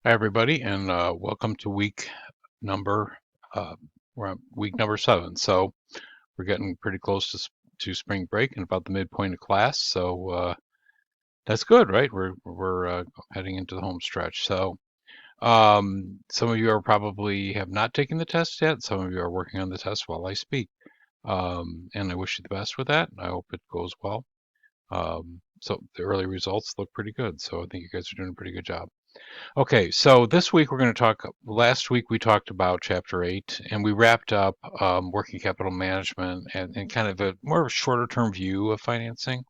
Hi, everybody, and welcome to number uh, we're on week number 7. So we're getting pretty close to spring break and about the midpoint of class. So that's good, right? We're heading into the home stretch. So some of you are probably have not taken the test yet. Some of you are working on the test while I speak, and I wish you the best with that. I hope it goes well. So the early results look pretty good. So I think you guys are doing a pretty good job. Okay, so this week we're going to talk. Last week we talked about Chapter 8, and we wrapped up working capital management and kind of a more shorter term view of financing.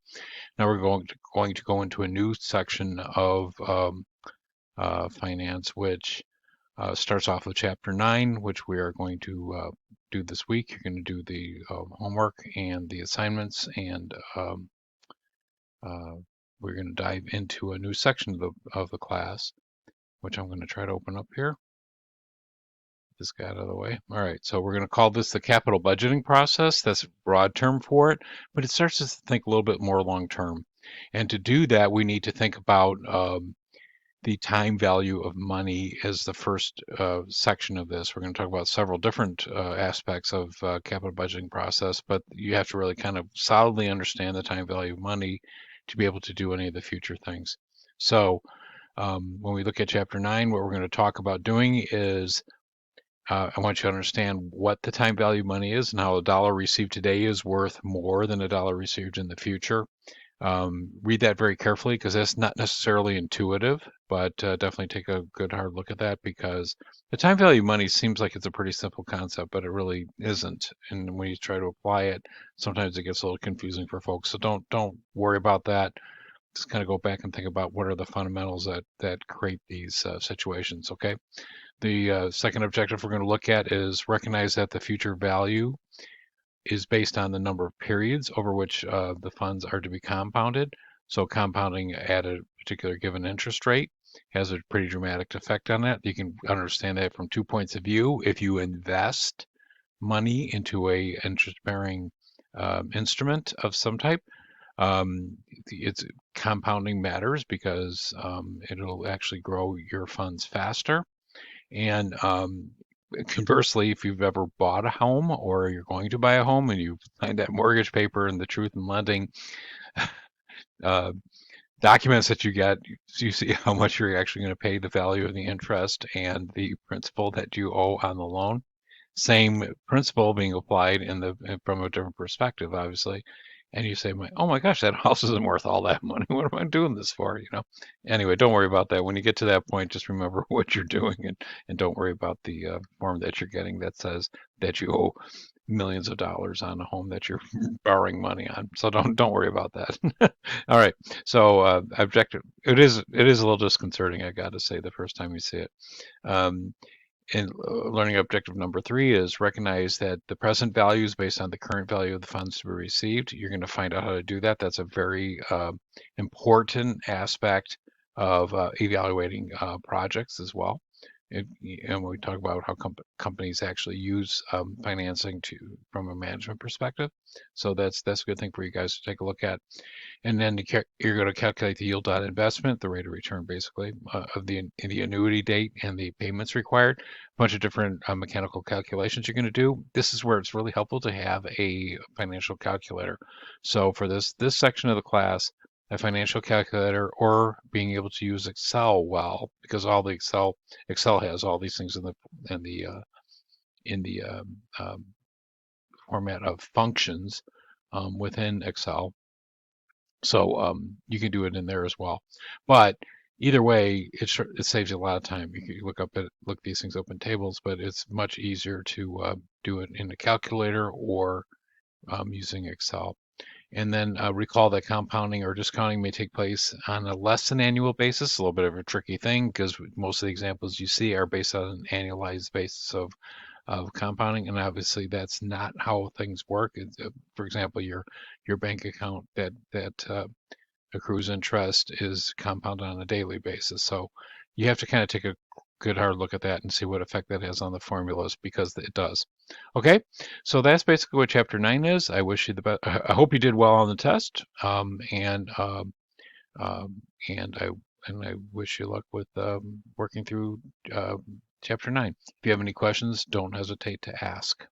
Now we're going to go into a new section of finance, which starts off with Chapter 9, which we are going to do this week. You're going to do the homework and the assignments, and uh, we're going to dive into a new section of the class, which I'm going to try to open up here. This guy out of the way. All right, so we're going to call this the capital budgeting process. That's a broad term for it, but it starts us to think a little bit more long term. And to do that, we need to think about the time value of money as the first section of this. We're going to talk about several different aspects of capital budgeting process, but you have to really kind of solidly understand the time value of money to be able to do any of the future things. So when we look at Chapter 9, what we're going to talk about doing is I want you to understand what the time value money is and how a dollar received today is worth more than a dollar received in the future. Read that very carefully because that's not necessarily intuitive, but definitely take a good hard look at that because the time value money seems like it's a pretty simple concept, but it really isn't. And when you try to apply it, sometimes it gets a little confusing for folks. So don't worry about that. Just kind of go back and think about what are the fundamentals that create these situations. Okay. The second objective we're going to look at is recognize that the future value is based on the number of periods over which the funds are to be compounded. So compounding at a particular given interest rate has a pretty dramatic effect on that. You can understand that from 2 points of view. If you invest money into a interest-bearing instrument of some type, it's compounding matters because it'll actually grow your funds faster. And conversely, if you've ever bought a home or you're going to buy a home and you find that mortgage paper and the truth in lending uh, documents that you get, you see how much you're actually going to pay, the value of the interest and the principal that you owe on the loan. Same principle being applied from a different perspective, obviously. And you say, oh my gosh, that house isn't worth all that money. What am I doing this for? Anyway, don't worry about that. When you get to that point, just remember what you're doing and don't worry about the form that you're getting that says that you owe millions of dollars on a home that you're borrowing money on. So don't worry about that. All right. So objective. It is a little disconcerting, I got to say, the first time you see it. Um, and learning objective number 3 is recognize that the present value is based on the current value of the funds to be received. You're going to find out how to do that. That's a very important aspect of evaluating projects as well. And we talk about how companies actually use financing from a management perspective. So that's a good thing for you guys to take a look at. And then you're going to calculate the yield on investment, the rate of return, basically, of the annuity date and the payments required. A bunch of different mechanical calculations you're going to do. This is where it's really helpful to have a financial calculator. So for this section of the class, a financial calculator or being able to use Excel well, because all the Excel has all these things in the format of functions within Excel. So you can do it in there as well. But either way, it saves you a lot of time. You can look these things up in tables, but it's much easier to do it in a calculator or using Excel. And then recall that compounding or discounting may take place on a less than annual basis. A little bit of a tricky thing because most of the examples you see are based on an annualized basis of compounding, and obviously that's not how things work. For example, your bank account that accrues interest is compounded on a daily basis. So you have to kind of take a good hard look at that and see what effect that has on the formulas because it does. Okay, so that's basically what Chapter 9 is. I wish you the best. I hope you did well on the test, and I and I wish you luck with working through Chapter 9. If you have any questions, don't hesitate to ask.